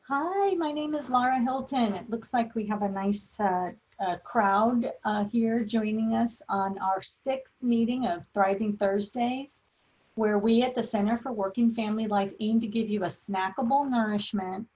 Hi, my name is Lara Hilton. It looks like we have a nice crowd here joining us on our sixth meeting of Thriving Thursdays, where we at the Center for Working Family Life aim to give you a snackable nourishment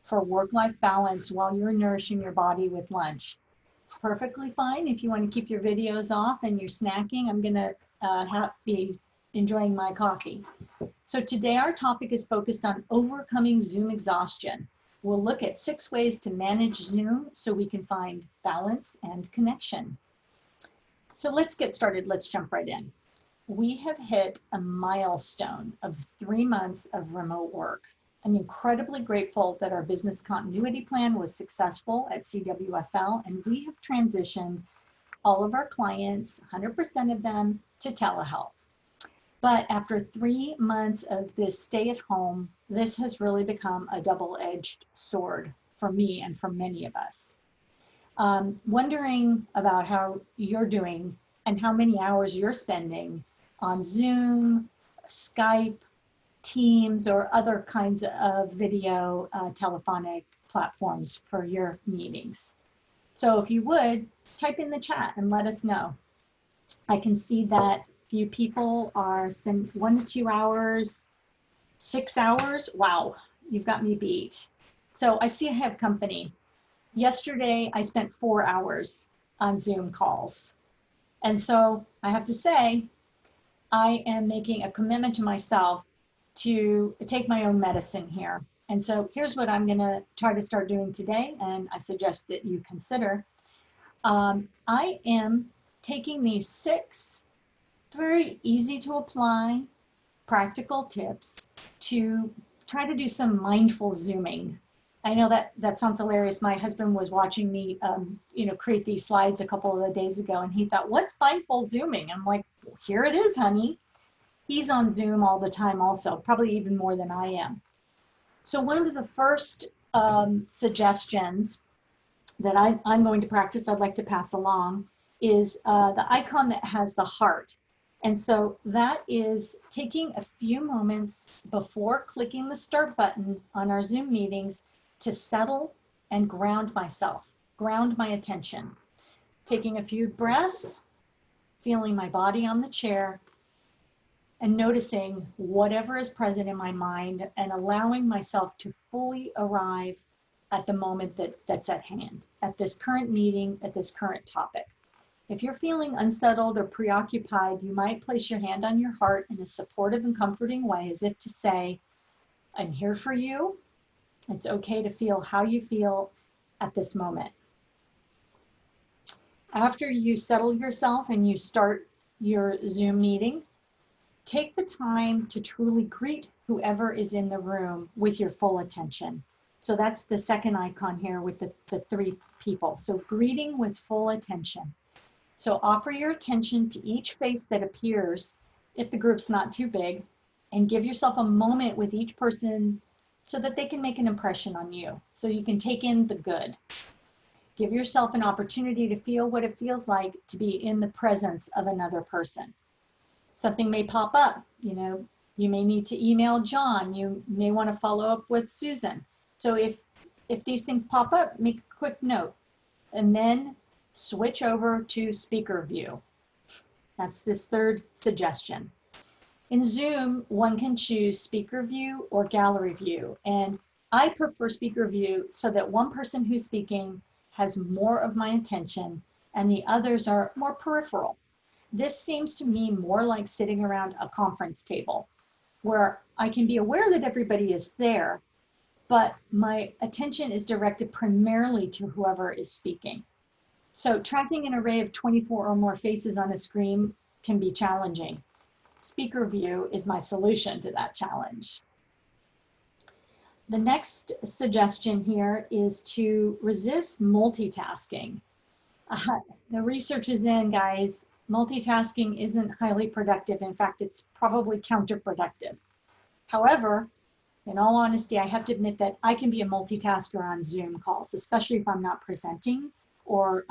for work-life balance while you're nourishing your body with lunch. It's perfectly fine if you want to keep your videos off and you're snacking. I'm going to be enjoying my coffee. So today our topic is focused on overcoming Zoom exhaustion. We'll look at 6 ways to manage Zoom so we can find balance and connection. So let's get started. Let's jump right in. We have hit a milestone of 3 months of remote work. I'm incredibly grateful that our business continuity plan was successful at CWFL, and we have transitioned all of our clients, 100% of them, to telehealth. But after 3 months of this stay at home, this has really become a double-edged sword for me and for many of us. Wondering about how you're doing and how many hours you're spending on Zoom, Skype, Teams, or other kinds of video telephonic platforms for your meetings. So if you would, type in the chat and let us know. I can see that few people are 1 to 2 hours, 6 hours. Wow, you've got me beat. So I see I have company. Yesterday, I spent 4 hours on Zoom calls. And so I have to say, I am making a commitment to myself to take my own medicine here. And so here's what I'm going to try to start doing today, and I suggest that you consider. I am taking these 6 very easy to apply practical tips to try to do some mindful zooming. I know that sounds hilarious. My husband was watching me create these slides a couple of days ago, and he thought, what's mindful zooming? I'm like, well, here it is, honey. He's on Zoom all the time also, probably even more than I am. So one of the first suggestions that I'm going to practice, I'd like to pass along, is the icon that has the heart. And so that is taking a few moments before clicking the start button on our Zoom meetings to settle and ground myself, ground my attention. Taking a few breaths, feeling my body on the chair, and noticing whatever is present in my mind and allowing myself to fully arrive at the moment that's at hand, at this current meeting, at this current topic. If you're feeling unsettled or preoccupied, you might place your hand on your heart in a supportive and comforting way, as if to say, I'm here for you. It's okay to feel how you feel at this moment. After you settle yourself and you start your Zoom meeting, take the time to truly greet whoever is in the room with your full attention. So that's the second icon here with the 3 people. So greeting with full attention. So offer your attention to each face that appears if the group's not too big, and give yourself a moment with each person so that they can make an impression on you, so you can take in the good. Give yourself an opportunity to feel what it feels like to be in the presence of another person. Something may pop up, you may need to email John, you may want to follow up with Susan. So if these things pop up, make a quick note, and then switch over to speaker view. That's this third suggestion. In Zoom, one can choose speaker view or gallery view, and I prefer speaker view so that one person who's speaking has more of my attention and the others are more peripheral. This seems to me more like sitting around a conference table where I can be aware that everybody is there, but my attention is directed primarily to whoever is speaking. So tracking an array of 24 or more faces on a screen can be challenging. Speaker view is my solution to that challenge. The next suggestion here is to resist multitasking. The research is in, guys. Multitasking isn't highly productive. In fact, it's probably counterproductive. However, in all honesty, I have to admit that I can be a multitasker on Zoom calls, especially if I'm not presenting or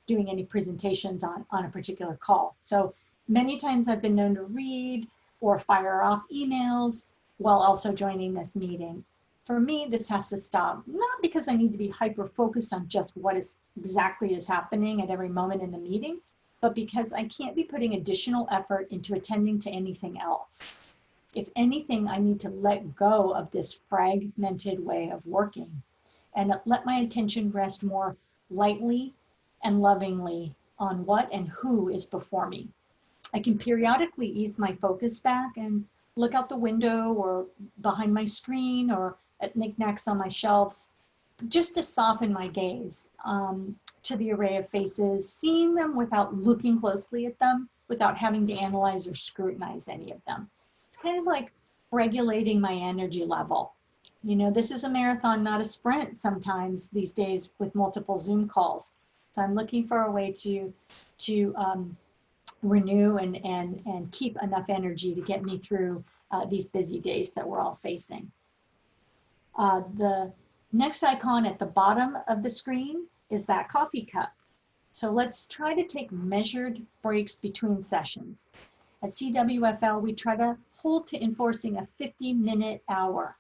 doing any presentations on a particular call. So many times I've been known to read or fire off emails while also joining this meeting. For me, this has to stop, not because I need to be hyper-focused on just what is exactly is happening at every moment in the meeting, but because I can't be putting additional effort into attending to anything else. If anything, I need to let go of this fragmented way of working and let my attention rest more lightly and lovingly on what and who is before me. I can periodically ease my focus back and look out the window or behind my screen or at knickknacks on my shelves, just to soften my gaze to the array of faces, seeing them without looking closely at them, without having to analyze or scrutinize any of them. It's kind of like regulating my energy level. You know, this is a marathon, not a sprint sometimes these days with multiple Zoom calls. So I'm looking for a way to renew and keep enough energy to get me through these busy days that we're all facing. The next icon at the bottom of the screen is that coffee cup. So let's try to take measured breaks between sessions. At CWFL, we try to hold to enforcing a 50-minute hour.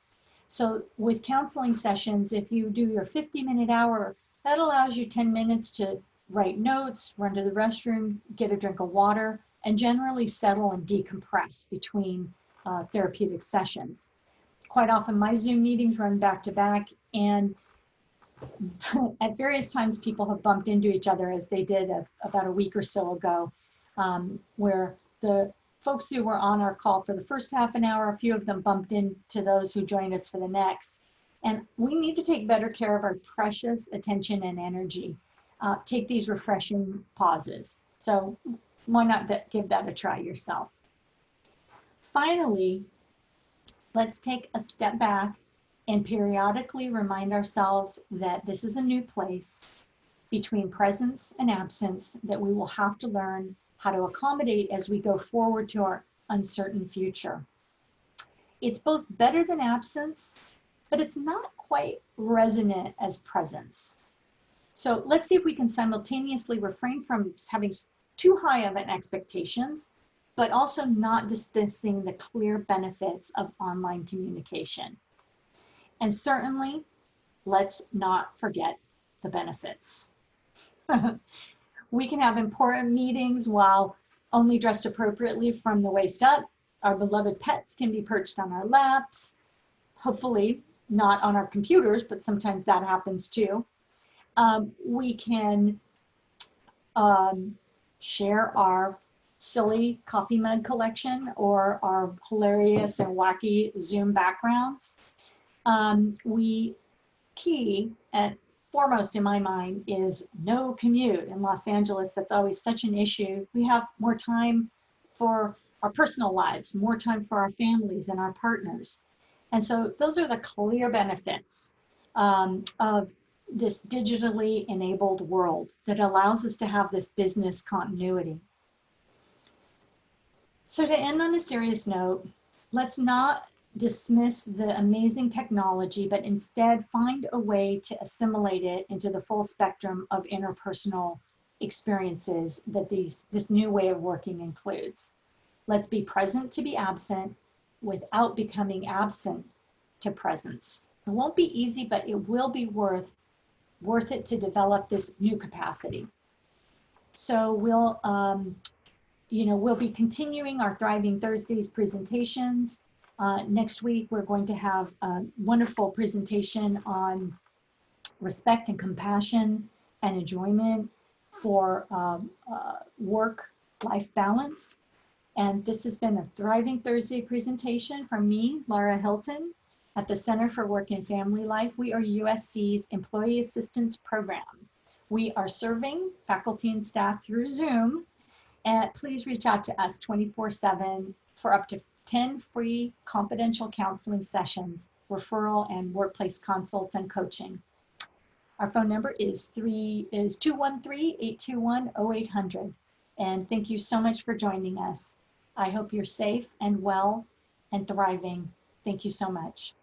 So with counseling sessions, if you do your 50-minute hour, that allows you 10 minutes to write notes, run to the restroom, get a drink of water, and generally settle and decompress between therapeutic sessions. Quite often my Zoom meetings run back to back, and at various times people have bumped into each other, as they did about a week or so ago, where the folks who were on our call for the first half an hour, a few of them bumped into those who joined us for the next. And we need to take better care of our precious attention and energy. Take these refreshing pauses. So why not give that a try yourself? Finally, let's take a step back and periodically remind ourselves that this is a new place between presence and absence that we will have to learn how to accommodate as we go forward to our uncertain future. It's both better than absence, but it's not quite resonant as presence. So let's see if we can simultaneously refrain from having too high of an expectations, but also not dismissing the clear benefits of online communication. And certainly, let's not forget the benefits. We can have important meetings while only dressed appropriately from the waist up. Our beloved pets can be perched on our laps, hopefully not on our computers, but sometimes that happens too. We can share our silly coffee mug collection or our hilarious and wacky Zoom backgrounds. Key and foremost in my mind is no commute. In Los Angeles, that's always such an issue. We have more time for our personal lives, more time for our families and our partners. And so those are the clear benefits of this digitally enabled world that allows us to have this business continuity. So to end on a serious note, let's not dismiss the amazing technology, but instead find a way to assimilate it into the full spectrum of interpersonal experiences that this new way of working includes. Let's be present to be absent without becoming absent to presence. It won't be easy, but it will be worth it to develop this new capacity. So we'll be continuing our Thriving Thursdays presentations. Next week, we're going to have a wonderful presentation on respect and compassion and enjoyment for work-life balance. And this has been a Thriving Thursday presentation from me, Lara Hilton, at the Center for Work and Family Life. We are USC's Employee Assistance Program. We are serving faculty and staff through Zoom. And please reach out to us 24/7 for up to 10 free confidential counseling sessions, referral and workplace consults and coaching. Our phone number is 213-821-0800. And thank you so much for joining us. I hope you're safe and well and thriving. Thank you so much.